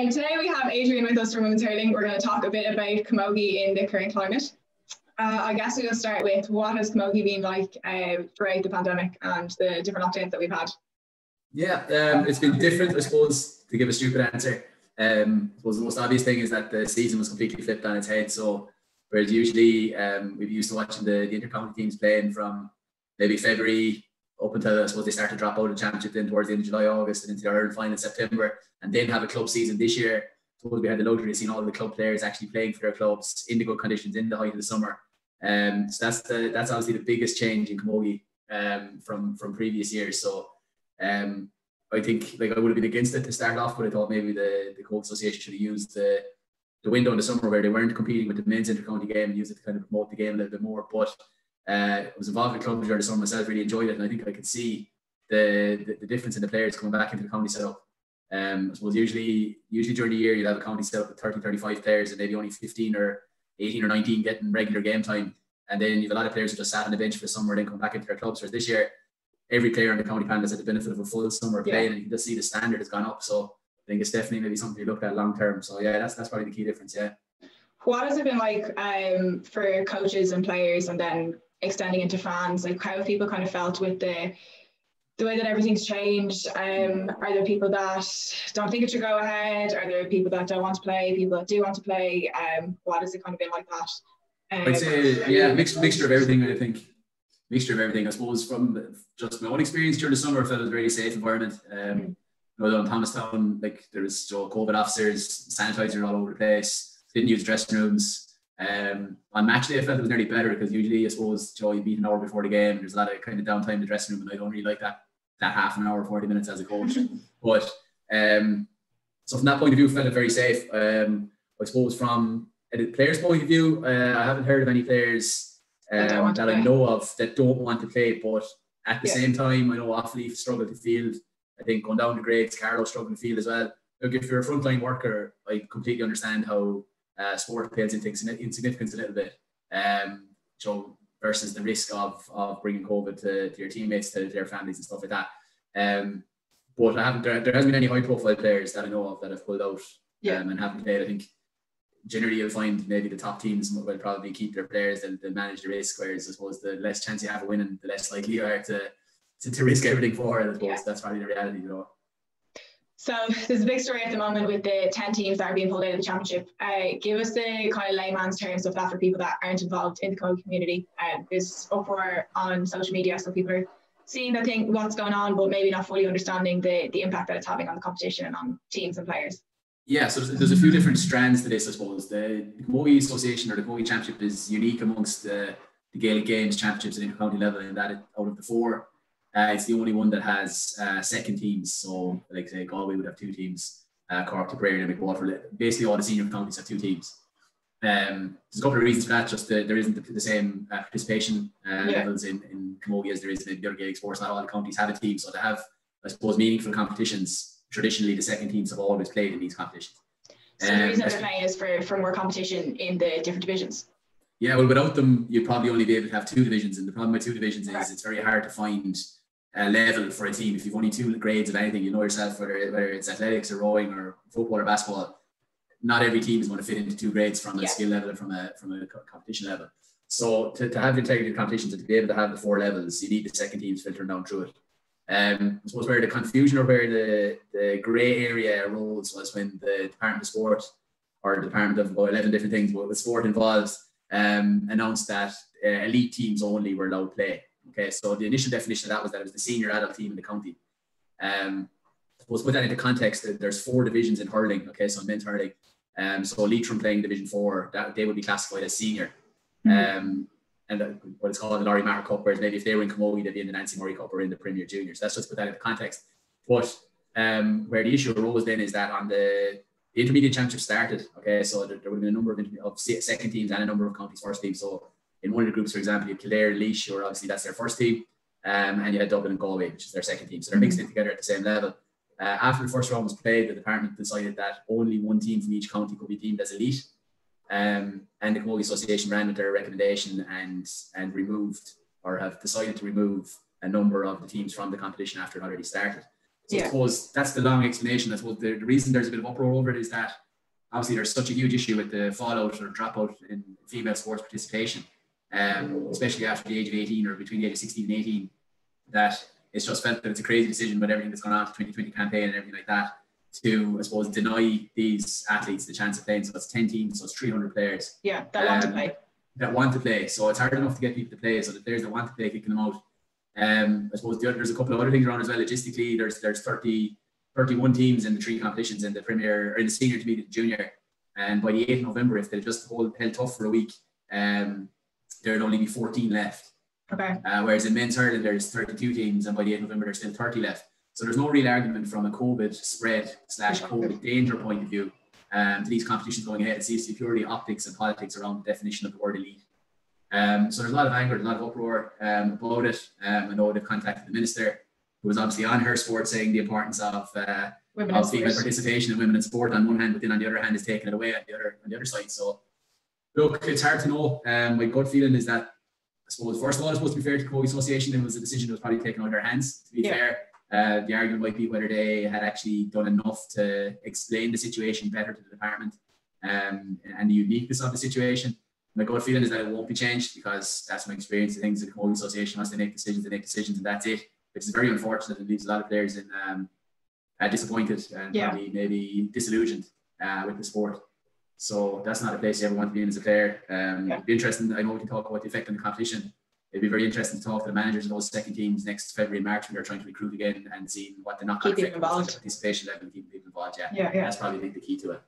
Right, today we have Adrian with us from Women's Hurling. We're going to talk a bit about Camogie in the current climate. I guess we'll start with what has Camogie been like throughout the pandemic and the different lockdowns that we've had? Yeah, it's been different, I suppose, to give a stupid answer. I suppose the most obvious thing is that the season was completely flipped on its head. So whereas usually we've used to watching the inter-county teams playing from maybe February up until I suppose they start to drop out of the championship then towards the end of July, August, and into the Ireland final in September, and then have a club season this year. I suppose we had the luxury of seeing all of the club players actually playing for their clubs in the good conditions in the height of the summer. So that's obviously the biggest change in Camogie from previous years. So I think I would have been against it to start off, but I thought maybe the Camogie Association should have used the window in the summer where they weren't competing with the men's inter-county game and use it to kind of promote the game a little bit more. But I was involved in clubs during the summer myself, really enjoyed it, and I think I could see the difference in the players coming back into the county setup. I suppose usually during the year you'd have a county setup with 30-35 players and maybe only 15 or 18 or 19 getting regular game time, and then you have a lot of players who just sat on the bench for the summer and then come back into their clubs. Whereas this year every player on the county panel has had the benefit of a full summer playing, and you can just see the standard has gone up. So I think it's definitely maybe something to look at long term. So yeah, that's probably the key difference. Yeah. What has it been like for coaches and players, and then extending into fans? Like, how have people kind of felt with the way that everything's changed? Are there people that don't think it should go ahead? Are there people that don't want to play? People that do want to play? What has it kind of been like that? I'd say mixture of everything. I think mixture of everything. I suppose from just my own experience during the summer, I felt it was a very safe environment. In Thomastown, there was COVID officers, sanitizer all over the place. Didn't use dressing rooms. On match day, I felt it was nearly better because usually, I suppose, you beat an hour before the game and there's a lot of kind of downtime in the dressing room, and I don't really like that half an hour, 40 minutes as a coach. But so from that point of view, I felt it very safe. I suppose from a player's point of view, I haven't heard of any players that I know of that don't want to play, but at the same time, I know Offleaf struggle to field. I think going down the grades, Carlo struggle to field as well. Look, if you're a frontline worker, I completely understand how sport pales into insignificance a little bit. So versus the risk of bringing COVID to your teammates, to their families and stuff like that. But there hasn't been any high profile players that I know of that have pulled out and haven't played. I think generally you'll find maybe the top teams will probably keep their players and manage the risk, whereas I suppose the less chance you have of winning, the less likely you are to risk everything for it. I suppose that's probably the reality, you know. So there's a big story at the moment with the 10 teams that are being pulled out of the championship. Give us the kind of layman's terms of that for people that aren't involved in the Camogie community. There's uproar on social media, so people are seeing what's going on, but maybe not fully understanding the impact that it's having on the competition and on teams and players. Yeah, so there's a few different strands to this, I suppose. The Camogie Association or the Camogie Championship is unique amongst the Gaelic Games championships at inter-county level in that out of the four, it's the only one that has second teams. So, like say, Galway would have two teams, Cork, Tipperary, and Waterford. Basically, all the senior counties have two teams. There's a couple of reasons for that. Just there isn't the same participation levels in Camogie as there is in the other Gaelic sports. Not all the counties have a team, so to have, I suppose, meaningful competitions. Traditionally, the second teams have always played in these competitions. So the reason they're playing is for more competition in the different divisions. Yeah, well, without them, you'd probably only be able to have two divisions, and the problem with two divisions is it's very hard to find a level for a team. If you've only two grades of anything, you know yourself, whether it's athletics or rowing or football or basketball, not every team is going to fit into two grades from a skill level and from a competition level. So to have the integrity of competitions and to be able to have the four levels, you need the second teams filtering down through it. I suppose where the confusion or where the grey area arose was when the Department of Sport or the Department of 11 different things, but with sport involved, announced that elite teams only were allowed to play. Okay, so the initial definition of that was that it was the senior adult team in the county. I suppose put that into context, there's four divisions in hurling. Okay, so in men's hurling, so Leitrim playing Division 4, that they would be classified as senior. And what it's called the Laurie Maher Cup, whereas maybe if they were in Camogie, they'd be in the Nancy Murray Cup or in the Premier Juniors. That's just put that into context. But where the issue arose then is that on the intermediate championship started, okay, so there would have been a number of second teams and a number of counties first teams. So in one of the groups, for example, you had Kildare, Laois, or obviously that's their first team, and you had Dublin and Galway, which is their second team. So they're mixed in together at the same level. After the first round was played, the department decided that only one team from each county could be deemed as elite. And the Camogie Association ran with their recommendation and removed or have decided to remove a number of the teams from the competition after it already started. So I suppose that's the long explanation. I suppose the reason there's a bit of uproar over it is that obviously there's such a huge issue with the fallout or dropout in female sports participation, especially after the age of 18 or between the age of 16 and 18, that it's just felt that it's a crazy decision with everything that's gone on to the 2020 campaign and everything like that to, I suppose, deny these athletes the chance of playing. So it's 10 teams, so it's 300 players. Yeah, that want to play. That want to play. So it's hard enough to get people to play. So the players that want to play, kicking them out. I suppose there's a couple of other things around as well. Logistically, there's 31 teams in the 3 competitions in the Premier or in the senior, intermediate, junior. And by the 8th of November, if they just held tough for a week, there'd only be 14 left. Okay. Whereas in men's hurling, there's 32 teams, and by the 8th of November, there's still 30 left. So there's no real argument from a COVID spread / COVID danger point of view to these competitions going ahead. It seems to be purely optics and politics around the definition of the word elite. So there's a lot of anger, a lot of uproar about it. I know they've contacted the minister, who was obviously on her sport, saying the importance of female participation in women in sport on one hand, but then on the other hand is taking it away on the other side. So look, it's hard to know. My gut feeling is that, I suppose, first of all, it's supposed to be fair to the Camogie Association. It was a decision that was probably taken out of their hands, to be fair. The argument might be whether they had actually done enough to explain the situation better to the department and the uniqueness of the situation. My gut feeling is that it won't be changed, because that's my experience of things in the Camogie Association. Once they make decisions, and that's it. Which is very unfortunate and leaves a lot of players in disappointed and probably maybe disillusioned with the sport. So that's not a place you ever want to be in as a player. It'd be interesting. I know we can talk about the effect on the competition. It'd be very interesting to talk to the managers of those second teams next February and March when they're trying to recruit again and seeing what the knock-on effect of participation level and keeping people involved. That's probably the key to it.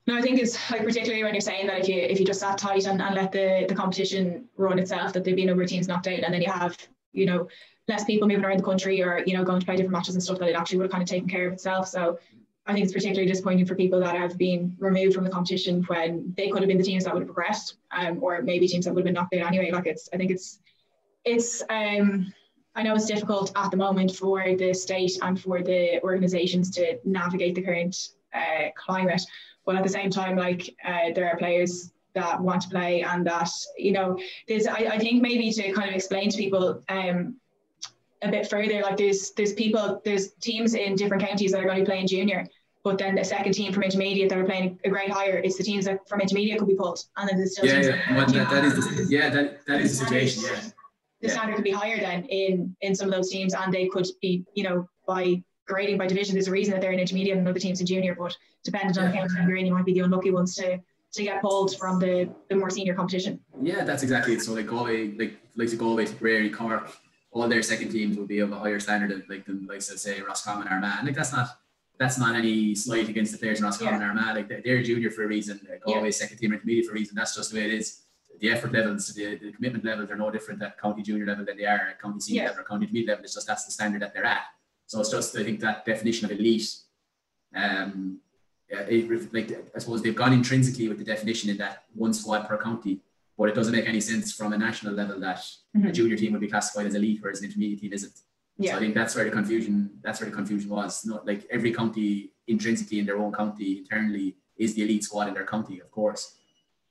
No, I think it's like, particularly when you're saying that if you just sat tight and let the competition run itself, that there'd be a number of teams knocked out, and then you have, less people moving around the country or, going to play different matches and stuff, that it actually would have kind of taken care of itself. So I think it's particularly disappointing for people that have been removed from the competition when they could have been the teams that would have progressed, or maybe teams that would have been knocked out anyway. Like I know it's difficult at the moment for the state and for the organisations to navigate the current climate, but at the same time, there are players that want to play, and that, I think maybe to kind of explain to people a bit further, there's teams in different counties that are going to be playing junior, but then the second team from intermediate that are playing a grade higher, it's the teams that from intermediate could be pulled, and then there's still teams that is the situation. The standard could be higher then in some of those teams, and they could be, by grading by division, there's a reason that they're in intermediate and other teams in junior, but depending on the county you're in, you might be the unlucky ones to get pulled from the more senior competition. Yeah, that's exactly it. So Galway, Galway, Tipperary, Cork, all their second teams will be of a higher standard than say Roscommon or Armagh. That's not any slight against the players in Roscommon or Armagh. They're junior for a reason. Galway's second team or intermediate for a reason. That's just the way it is. The effort levels, the commitment levels are no different at county junior level than they are at county senior level or county intermediate level. It's just that's the standard that they're at. So it's just, I think, that definition of elite. I suppose they've gone intrinsically with the definition in that one squad per county, but it doesn't make any sense from a national level that a junior team would be classified as elite, whereas an intermediate team isn't. So I think that's where the confusion was. Not like every county intrinsically in their own county internally is the elite squad in their county, of course,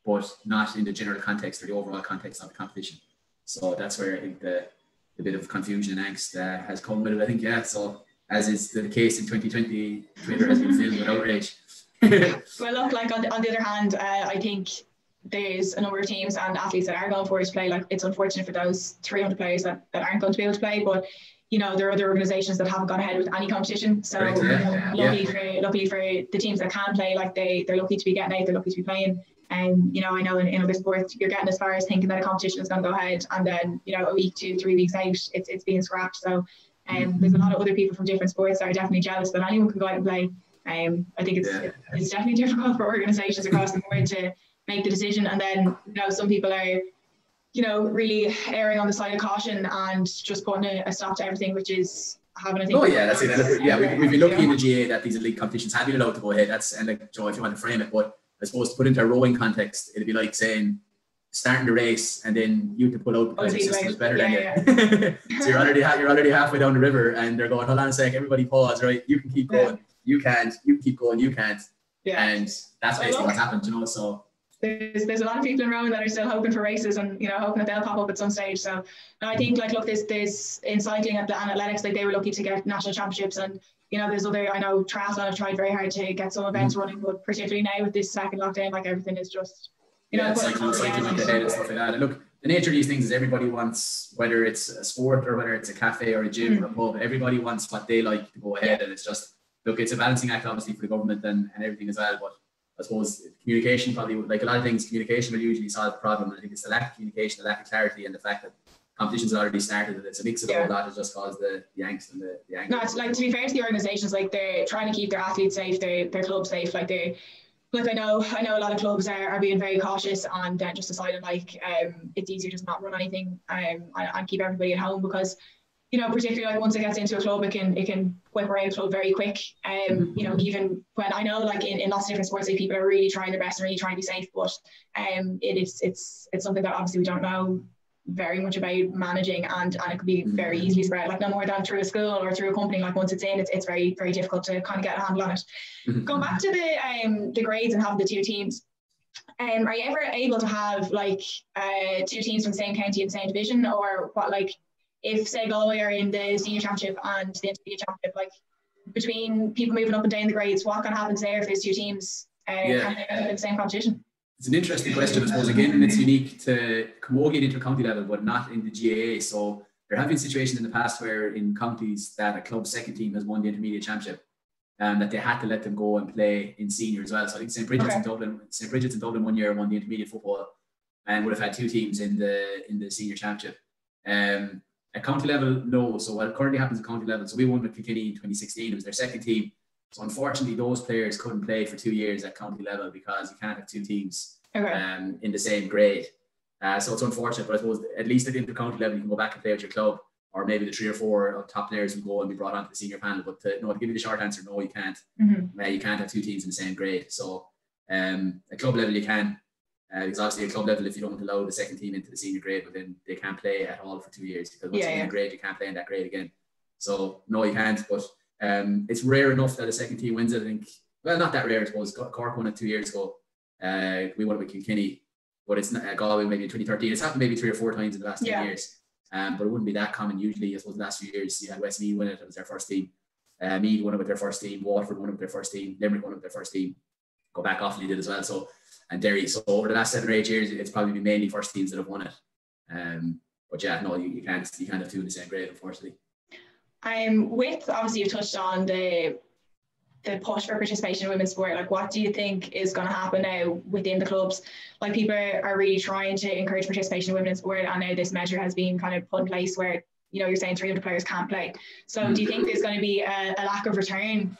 but not in the general context or the overall context of the competition. So that's where I think the bit of confusion and angst has come with it. I think, so as is the case in 2020, Twitter has been filled with outrage. Well, look, on the other hand, I think there's a number of teams and athletes that are going for it to play. It's unfortunate for those 300 players that aren't going to be able to play, but there are other organisations that haven't gone ahead with any competition. So luckily for the teams that can play, they're lucky to be getting out, they're lucky to be playing. And I know in other sports you're getting as far as thinking that a competition is going to go ahead, and then a week, 2-3 weeks out it's being scrapped. So there's a lot of other people from different sports that are definitely jealous that anyone can go out and play. I think it's definitely difficult for organisations across the board to make the decision, and then some people are really erring on the side of caution and just putting a stop to everything, which is having that's it. We've been lucky in the GA that these elite competitions have been allowed to go ahead. Joe, if you want to frame it, but I suppose to put into a rowing context, it'd be like saying starting the race and then you to pull out because your system is better than you. So you're already halfway down the river and they're going, hold on a sec, everybody pause, right? You can keep going. You can't. You can keep going. You can't. And that's basically what's happened, So there's a lot of people in Rome that are still hoping for races and, you know, hoping that they'll pop up at some stage. So I think, like, look, there's in cycling and athletics, like, they were lucky to get national championships, and, you know, there's other, I know triathlon have tried very hard to get some events running, but particularly now with this second lockdown, like, everything is just, you know, cycling went ahead and stuff like that. And look, the nature of these things is everybody wants, whether it's a sport or whether it's a cafe or a gym or a pub, everybody wants what they like to go ahead, and it's just, look, it's a balancing act obviously for the government and everything as well, but I suppose communication probably, like a lot of things, communication will usually solve the problem. I think it's the lack of communication, the lack of clarity, and the fact that competitions have already started, and it's a mix of all that has just caused the angst and the anger. No, it's like, to be fair to the organisations, like, they're trying to keep their athletes safe, their club safe. Like, I know a lot of clubs are being very cautious and just deciding, like, it's easier just not run anything and keep everybody at home, because, you know, particularly, like, once it gets into a club, it can whip around a club very quick. You know, even when I know, like, in lots of different sports, like, people are really trying their best and really trying to be safe, but it's something that obviously we don't know very much about managing, and it could be very easily spread, like, no more than through a school or through a company. Like, once it's in, it's very, very difficult to kind of get a handle on it. Going back to the grades and having the two teams, are you ever able to have, like, two teams from the same county and the same division, or what? Like, if, say, Galway are in the senior championship and the intermediate championship, like, between people moving up and down the grades, what kind of happens there if there's two teams in the same competition? It's an interesting question, I suppose. Again, and it's unique to Camogie at intercounty level, but not in the GAA. So there have been situations in the past where in counties that a club's second team has won the intermediate championship, and that they had to let them go and play in senior as well. So I think St. Bridget's in Dublin 1 year won the intermediate football and would have had two teams in the senior championship. At county level, no. So what currently happens at county level, so we won with Kilkenny in 2016. It was their second team. So unfortunately, those players couldn't play for 2 years at county level because you can't have two teams in the same grade. So it's unfortunate, but I suppose at least at the inter-county level, you can go back and play with your club, or maybe the 3 or 4 top players will go and be brought onto the senior panel. But to give you the short answer, no, you can't. You can't have two teams in the same grade. So at club level, you can. Because obviously at club level, if you don't allow the second team into the senior grade, but then they can't play at all for 2 years, because once you're in a grade, you can't play in that grade again. So no, you can't. But it's rare enough that a second team wins it. I think, well, not that rare, I suppose. Cork won it 2 years ago. We won it with Kilkenny, but it's not Galway maybe in 2013. It's happened maybe 3 or 4 times in the last 10 years. But it wouldn't be that common usually. I suppose the last few years you had Westmeath win it. It was their first team. Meath won it with their first team. Waterford won it with their first team. Limerick won it with their first team. Go back Offaly did as well. So, and Derry. So over the last 7 or 8 years, it's probably been mainly first teams that have won it. But yeah, no, you can't have two in the same grade, unfortunately. With, obviously you've touched on the push for participation in women's sport. Like, what do you think is going to happen now within the clubs? Like, people are really trying to encourage participation in women's sport, and now this measure has been kind of put in place where, you know, you're saying 300 players can't play. So do you think there's going to be a lack of return,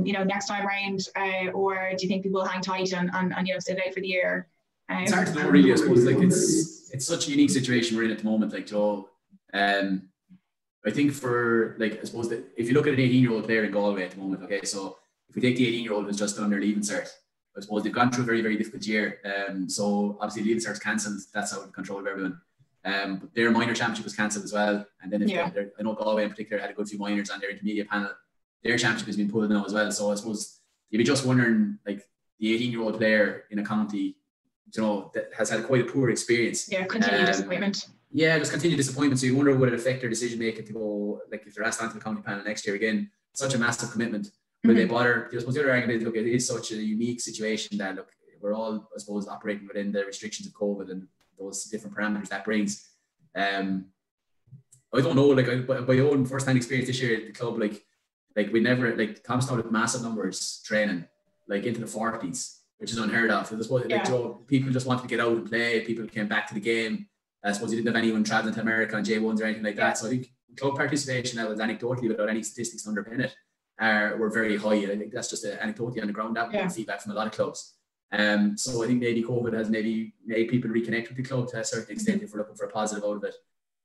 you know, next time round, or do you think people will hang tight and you know, sit out for the year? It's hard to know, really. I suppose, like, it's such a unique situation we're in at the moment. Like, Joe, I think for, like, I suppose that if you look at an 18-year-old player in Galway at the moment, okay, so if we take the 18-year-old who's just done their leaving cert, I suppose they've gone through a very, very difficult year. So obviously leaving cert's cancelled. That's out of control of everyone. But their minor championship was cancelled as well. And then I know Galway in particular had a good few minors on their intermediate panel. Their championship has been pulled now as well. So I suppose you'd be just wondering, like, the 18-year-old player in a county, you know, that has had quite a poor experience. Yeah, continued disappointment. Yeah, just continued disappointment. So you wonder, would it affect their decision making to go, like, if they're asked onto the county panel next year again? Such a massive commitment. Will they bother? I suppose the other argument is, look, it is such a unique situation that, look, we're all, I suppose, operating within the restrictions of COVID and those different parameters that brings. I don't know, like, by my own first-hand experience this year at the club, like we never, like, Thompson had massive numbers training, like, into the 40s, which is unheard of. So I suppose, like, Joe, people just wanted to get out and play. People came back to the game. I suppose you didn't have anyone traveling to America on J1s or anything like that. So I think club participation levels, anecdotally, without any statistics to underpin it, were very high. I think that's just anecdotally on the ground. That would be feedback from a lot of clubs. So I think maybe COVID has maybe made people reconnect with the club to a certain extent if we're looking for a positive out of it.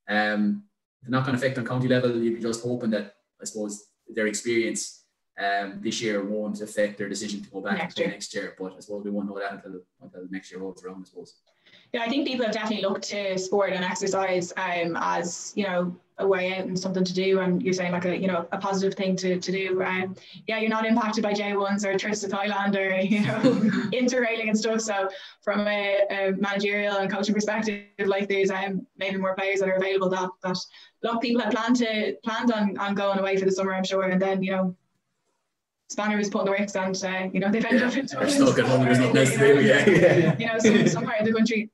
The knock-on effect on county level, you'd be just hoping that, I suppose, their experience this year won't affect their decision to go back next year. But I suppose we won't know that until next year rolls around, I suppose. Yeah, I think people have definitely looked to sport and exercise as, you know, a way out and something to do, and you're saying like a, you know, a positive thing to do. Yeah, you're not impacted by J1s or trips to Thailand or, you know, interrailing and stuff. So from a managerial and coaching perspective, like there's maybe more players that are available that a lot of people had planned on going away for the summer, I'm sure, and then, you know, Spanner was putting the works and you know, they've ended up in stuck at home. There's nothing else to do. You know, some part of the country.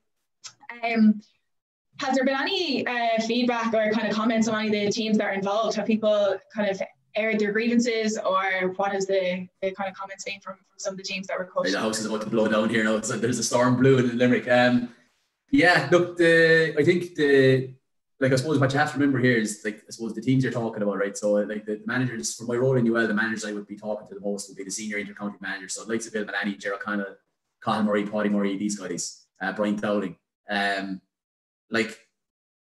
Has there been any feedback or kind of comments on any of the teams that are involved? Have people kind of aired their grievances, or what has the kind of comments been from some of the teams that were cut? The house is about to blow down here now. It's like there's a storm brewing in Limerick. Yeah, look, I think I suppose what you have to remember here is, like, I suppose the teams you're talking about, right? So like the managers, for my role in UL, the managers I would be talking to the most would be the senior intercounty managers. So like Bill Malani, Gerald Connell, Colin Murray, Paddy Murray, these guys, Brian Dowling. Like,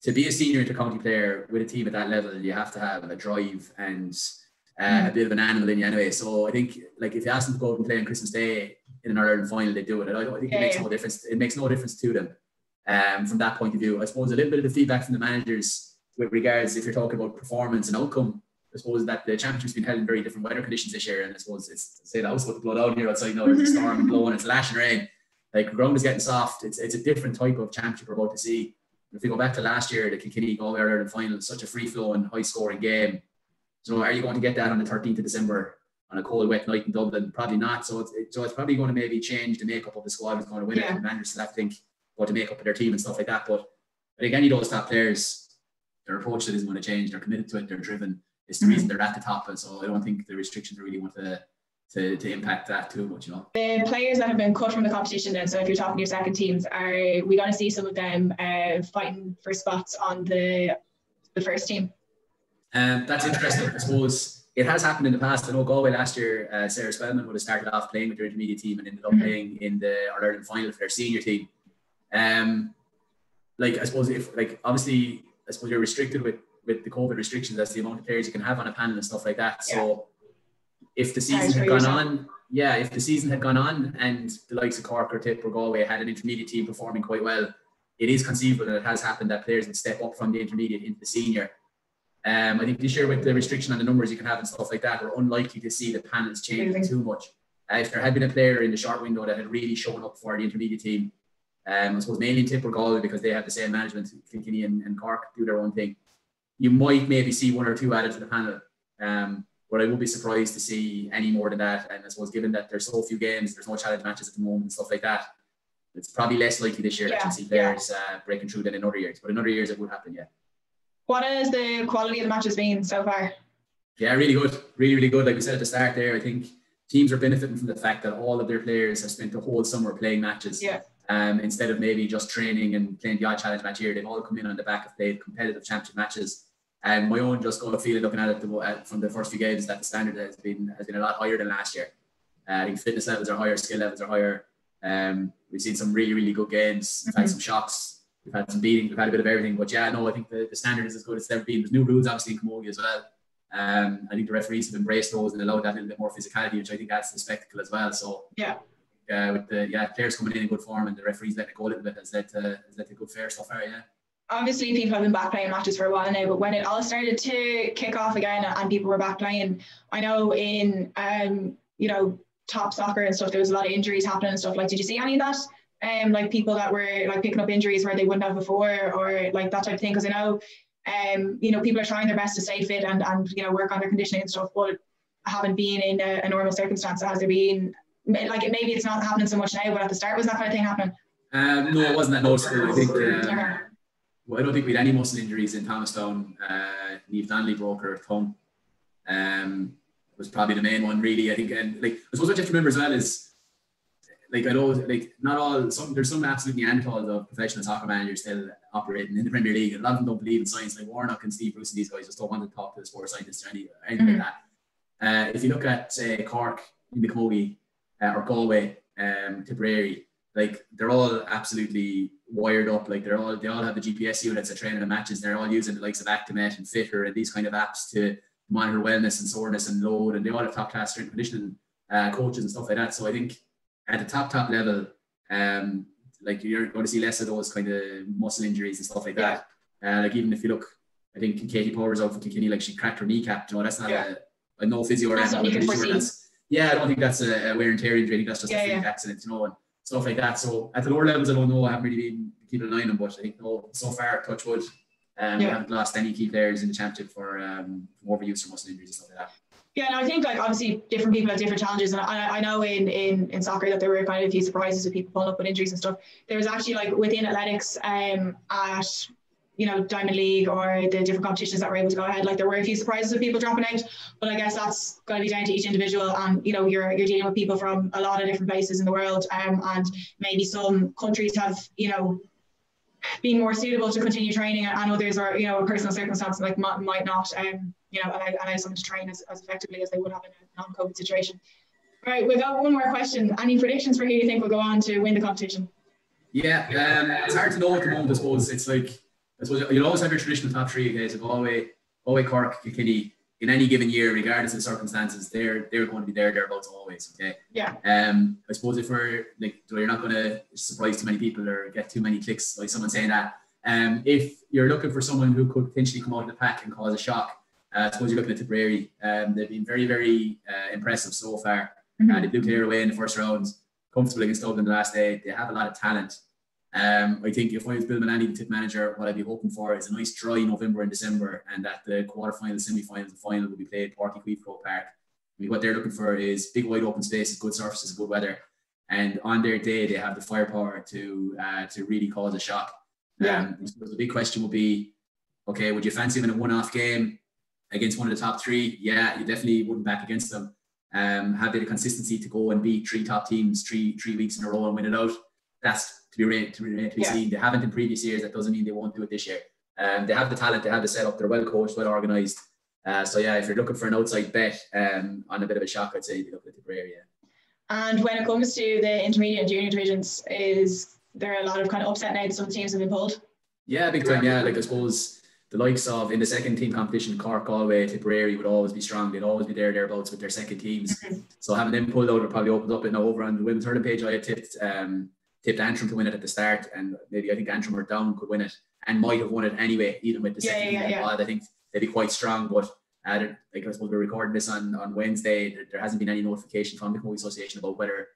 to be a senior intercounty player with a team at that level, you have to have a drive and a bit of an animal in you anyway. So I think, like, if you ask them to go out and play on Christmas Day in an Ireland final, they do it. And I think it makes no difference. It makes no difference to them from that point of view. I suppose a little bit of the feedback from the managers with regards, if you're talking about performance and outcome, I suppose that the championship's been held in very different weather conditions this year. And I suppose it's, say, the house about to blow down here outside now, there's a storm blowing, it's lashing rain. Like, the ground is getting soft. It's a different type of championship we're about to see. If we go back to last year, the Kilkenny Galway Ireland final, such a free-flowing, high-scoring game. So are you going to get that on the 13th of December on a cold, wet night in Dublin? Probably not. So it's probably going to maybe change the makeup of the squad who's going to win it. And the managers still have to think about the makeup of their team and stuff like that. But I think any of those top players, their approach to it isn't going to change. They're committed to it. They're driven. It's the reason they're at the top. And so I don't think the restrictions really want to impact that too much, you know. The players that have been cut from the competition then, so if you're talking your second teams, are we going to see some of them fighting for spots on the first team? That's interesting. I suppose it has happened in the past. I know Galway last year, Sarah Spellman would have started off playing with their intermediate team and ended up playing in the All-Ireland final for their senior team. Like, I suppose obviously you're restricted with the COVID restrictions. That's the amount of players you can have on a panel and stuff like that. So if the season had gone on, if the season had gone on and the likes of Cork or Tip or Galway had an intermediate team performing quite well, it is conceivable that it has happened that players would step up from the intermediate into the senior. I think this year, with the restriction on the numbers you can have and stuff like that, we're unlikely to see the panels change too much. If there had been a player in the short window that had really shown up for the intermediate team, I suppose mainly in Tip or Galway, because they have the same management, Kilkenny and Cork do their own thing, you might maybe see one or two added to the panel. But I would be surprised to see any more than that. And I suppose, given that there's so few games, there's no challenge matches at the moment and stuff like that, it's probably less likely this year that you see players breaking through than in other years. But in other years, it would happen, What has the quality of the matches been so far? Yeah, really good. Really, really good. Like we said at the start there, I think teams are benefiting from the fact that all of their players have spent the whole summer playing matches. Instead of maybe just training and playing the odd challenge match here, they've all come in on the back of played competitive championship matches. And my own just gut feeling looking at it from the first few games, that the standard has been a lot higher than last year. I think fitness levels are higher, skill levels are higher. We've seen some really, really good games. We've had some shocks. We've had some beatings. We've had a bit of everything. But I think the standard is as good as it's ever been. There's new rules obviously in Camogie as well. I think the referees have embraced those and allowed that little bit more physicality, which I think adds to the spectacle as well. So with the players coming in good form and the referees letting it go a little bit has led to good fair so far. Obviously, people have been back playing matches for a while now, but when it all started to kick off again and people were back playing, I know in top soccer and stuff, there was a lot of injuries happening and stuff. Like, did you see any of that? Like people that were like picking up injuries where they wouldn't have before, or like that type of thing? Because I know, people are trying their best to stay fit and work on their conditioning and stuff, but haven't been in a normal circumstance. So has there been, like, maybe it's not happening so much now, but at the start was that kind of thing happening? No, it wasn't that noticeable. I think. Well, I don't think we had any muscle injuries in Thomastown. Niamh Donnelly broke her thumb. Was probably the main one, really. I think, and like, I suppose what you have to remember as well is, like, I know, like, not all. There's some absolute Neanderthals of professional soccer managers still operating in the Premier League, and a lot of them don't believe in science. Like Warnock and Steve Bruce and these guys just don't want to talk to the sports scientists or anything like that. If you look at, say, Cork in the Camogie or Galway, Tipperary, like, they're all absolutely wired up. Like, they all have the GPS units that train in the matches. They're all using the likes of Actimet and Fitter and these kind of apps to monitor wellness and soreness and load, and they all have top class strength conditioning coaches and stuff like that. So I think at the top level, like you're going to see less of those kind of muscle injuries and stuff like that. Like even if you look, I think Katie Powers out for Kilkenny, like she cracked her kneecap. You know, that's not a no physio or anything. I don't think that's a wear and tear injury. I think that's just a freak accident, you know, and stuff like that. So at the lower levels, I don't know. I haven't really been keeping an eye on them, but I think so far, touch wood, we haven't lost any key players in the championship for overuse or muscle injuries and stuff like that. Yeah, and I think like obviously different people have different challenges, and I know in soccer that there were kind of a few surprises with people pulling up with injuries and stuff. There was actually like within athletics at Diamond League or the different competitions that were able to go ahead, like there were a few surprises of people dropping out, but I guess that's going to be down to each individual, and you're dealing with people from a lot of different places in the world, and maybe some countries have been more suitable to continue training, and others are a personal circumstance like might not allow someone to train as effectively as they would have in a non-COVID situation. All right, we've got one more question. Any predictions for who you think will go on to win the competition? Yeah, it's hard to know at the moment. I suppose it's like, you'll always have your traditional top three guys of Galway, Cork, Kilkenny. In any given year, regardless of the circumstances, they're going to be thereabouts always. Okay. Yeah. I suppose if you're not going to surprise too many people or get too many clicks by someone saying that. If you're looking for someone who could potentially come out of the pack and cause a shock, I suppose you're looking at Tipperary. They've been very, very impressive so far. They blew Clare away in the first round, comfortable against Dublin the last day. They have a lot of talent. I think if I was Bill Manani, the tip manager, what I'd be hoping for is a nice dry November and December, and that the quarterfinals, semi-finals, and final will be played at Páirc Uí Chaoimh Park. I mean, what they're looking for is big, wide open spaces, good surfaces, good weather, and on their day they have the firepower to really cause a shock. The big question will be, okay, would you fancy them in a one-off game against one of the top three? Yeah, you definitely wouldn't back against them. Have they the consistency to go and beat three top teams three weeks in a row and win it out? That's to be seen. They haven't in previous years. That doesn't mean they won't do it this year. They have the talent, they have the setup, they're well coached, well organised. So if you're looking for an outside bet on a bit of a shock, I'd say you'd be looking at Tipperary. And when it comes to the intermediate and junior divisions, is there a lot of kind of upset now that some teams have been pulled? Yeah, big time. Yeah, like I suppose the likes of in the second team competition, Cork, Galway, Tipperary would always be strong. They'd always be thereabouts with their second teams. So having them pulled out would probably open up it now. Over on the women's hurling page, I had tipped Antrim to win it at the start, and maybe I think Antrim or Down could win it and might have won it anyway, even with the second team involved. I think they'd be quite strong, but I suppose we're recording this on Wednesday. There hasn't been any notification from the Camogie Association about whether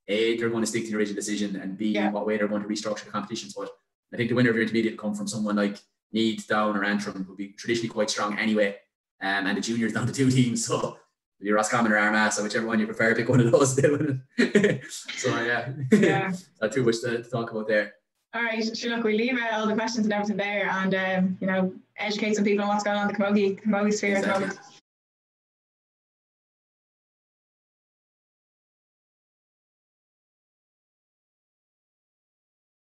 A, they're going to stick to the original decision, and B, what way they're going to restructure the competitions. But I think the winner of your intermediate will come from someone like Meath, Down or Antrim, who would be traditionally quite strong anyway, and the juniors down to two teams, so you're Roscommon or Armagh, so whichever one you prefer, pick one of those. So not too much to talk about there. All right, sure. Look, we leave all the questions and everything there, and educate some people on what's going on in the Camogie sphere at the moment.